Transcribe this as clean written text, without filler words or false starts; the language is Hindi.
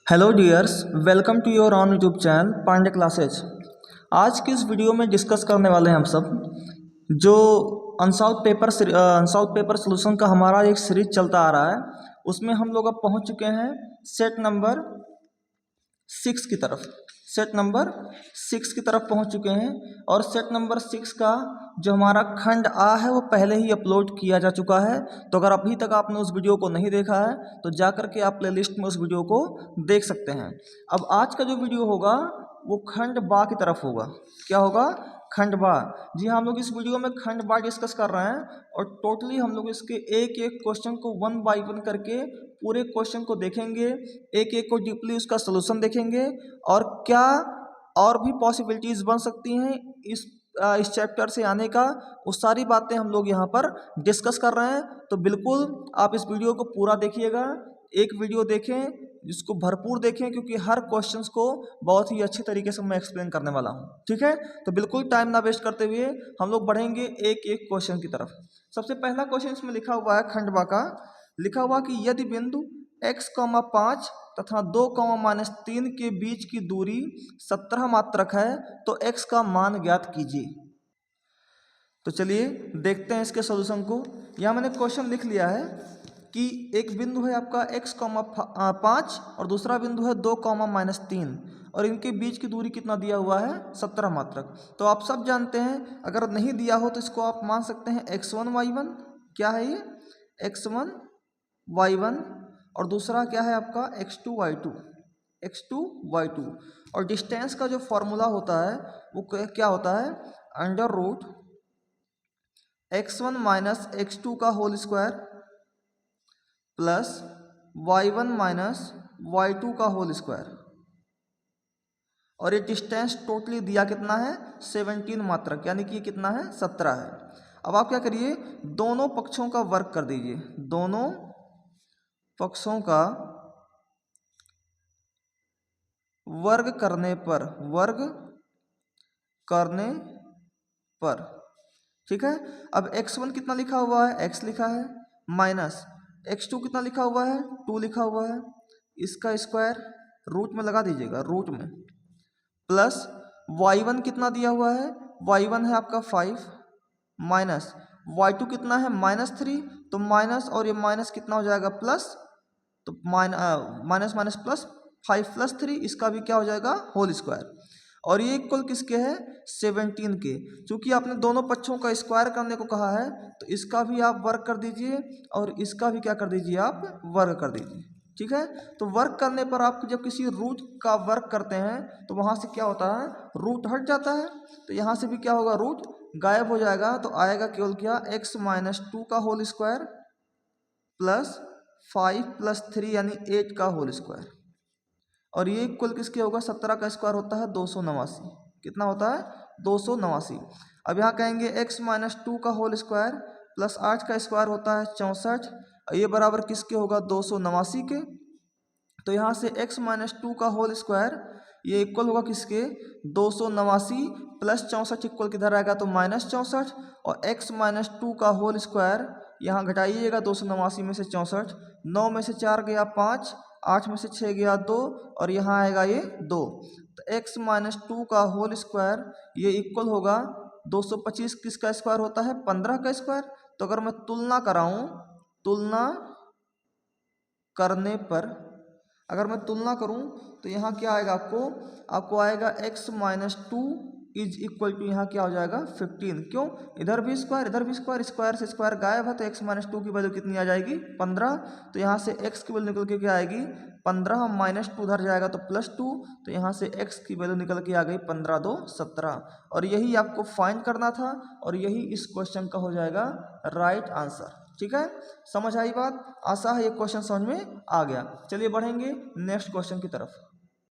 Hello dears, welcome to your own YouTube channel Pandey classes. आज की इस वीडियो में डिस्कस करने वाले हैं हम सब जो अनसॉल्व पेपर सोल्यूशन का हमारा एक सीरीज चलता आ रहा है। उसमें हम लोग अब पहुंच चुके हैं सेट नंबर 6 की तरफ। सेट नंबर 6 की तरफ पहुंच चुके हैं और सेट नंबर 6 का जो हमारा खंड आ है वो पहले ही अपलोड किया जा चुका है। तो अगर अभी तक आपने उस वीडियो को नहीं देखा है तो जा करके आप प्लेलिस्ट में उस वीडियो को देख सकते हैं। अब आज का जो वीडियो होगा वो खंड बा की तरफ होगा। क्या होगा? खंड बा। जी हाँ, हम लोग इस वीडियो में खंड बा डिस्कस कर रहे हैं और टोटली हम लोग इसके एक एक क्वेश्चन को 1 बाय 1 करके पूरे क्वेश्चन को देखेंगे, एक एक को डीपली उसका सलूशन देखेंगे और क्या और भी पॉसिबिलिटीज़ बन सकती हैं इस चैप्टर से आने का, वो सारी बातें हम लोग यहाँ पर डिस्कस कर रहे हैं। तो बिल्कुल आप इस वीडियो को पूरा देखिएगा, एक वीडियो देखें, इसको भरपूर देखें क्योंकि हर क्वेश्चंस को बहुत ही अच्छे तरीके से मैं एक्सप्लेन करने वाला हूँ। ठीक है, तो बिल्कुल टाइम ना वेस्ट करते हुए हम लोग बढ़ेंगे एक एक क्वेश्चन की तरफ। सबसे पहला क्वेश्चन इसमें लिखा हुआ है खंड बा का, लिखा हुआ कि यदि बिंदु x, 5 तथा 2, -3 के बीच की दूरी 17 मात्रक है तो x का मान ज्ञात कीजिए। तो चलिए देखते हैं इसके सॉल्यूशन को। यहाँ मैंने क्वेश्चन लिख लिया है कि एक बिंदु है आपका x, 5 और दूसरा बिंदु है 2, -3 और इनके बीच की दूरी कितना दिया हुआ है? 17 मात्रक। तो आप सब जानते हैं, अगर नहीं दिया हो तो इसको आप मान सकते हैं x1 y1। क्या है ये? x1 y1 और दूसरा क्या है आपका x2 y2। x2 y2 और डिस्टेंस का जो फॉर्मूला होता है वो क्या होता है? Under root x1 minus x2 का whole square plus y1 minus y2 का होल स्क्वायर। और ये डिस्टेंस टोटली दिया कितना है? 17 मात्रक, यानी कि ये कितना है? 17 है। अब आप क्या करिए, दोनों पक्षों का वर्ग कर दीजिए। दोनों पक्षों का वर्ग करने पर ठीक है। अब x1 कितना लिखा हुआ है? x लिखा है, माइनस x2 कितना लिखा हुआ है? 2 लिखा हुआ है। इसका स्क्वायर रूट में लगा दीजिएगा, रूट में, प्लस y1 कितना दिया हुआ है? y1 है आपका 5 माइनस y2 कितना है? -3। तो माइनस और ये माइनस कितना हो जाएगा? प्लस। तो माइनस माइनस प्लस 5 + 3, इसका भी क्या हो जाएगा? Whole square. और ये इक्वल किसके है? 17 के। क्योंकि आपने दोनों पक्षों का स्क्वायर करने को कहा है तो इसका भी आप वर्ग कर दीजिए और इसका भी क्या कर दीजिए? आप वर्ग कर दीजिए। ठीक है, तो वर्ग करने पर आप जब किसी रूट का वर्ग करते हैं तो वहाँ से क्या होता है? रूट हट जाता है। तो यहाँ से भी क्या होगा? रूट गायब हो जाएगा। तो आएगा केवल क्या? x - 2 का होल स्क्वायर प्लस 5 + 3 यानी 8 का होल स्क्वायर। और ये इक्वल किसके होगा? 17 का स्क्वायर होता है 289। कितना होता है? 289। अब यहाँ कहेंगे x - 2 का होल स्क्वायर प्लस 8 का स्क्वायर होता है 64। ये बराबर किसके होगा? 289 के। तो यहाँ से x - 2 का होल स्क्वायर ये इक्वल होगा किसके? 289 प्लस 64 इक्वल किधर आएगा? तो -64। और x - 2 का होल स्क्वायर यहाँ घटाइएगा 289 में से 64, 9 में से 4 गया 5, 8 में से 6 गया 2 और यहाँ आएगा ये 2। तो x - 2 का होल स्क्वायर ये इक्वल होगा 225 किसका स्क्वायर होता है? 15 का स्क्वायर। तो अगर मैं तुलना कराऊँ, तुलना करने पर अगर मैं तुलना करूं तो यहाँ क्या आएगा? आपको आएगा x - 2 इज इक्वल टू यहाँ क्या हो जाएगा? 15। क्यों? इधर भी स्क्वायर इधर भी स्क्वायर, स्क्वायर से स्क्वायर गायब है तो x - 2 की वैल्यू कितनी आ जाएगी? 15। तो यहाँ से x की वैल्यू निकल के क्या आएगी? 15 -2 उधर जाएगा तो +2। तो यहाँ से x की वैल्यू निकल के आ गई 15 2 17। और यही आपको फाइंड करना था और यही इस क्वेश्चन का हो जाएगा राइट आंसर। ठीक है, समझ आई बात? आशा है ये क्वेश्चन समझ में आ गया। चलिए बढ़ेंगे नेक्स्ट क्वेश्चन की तरफ।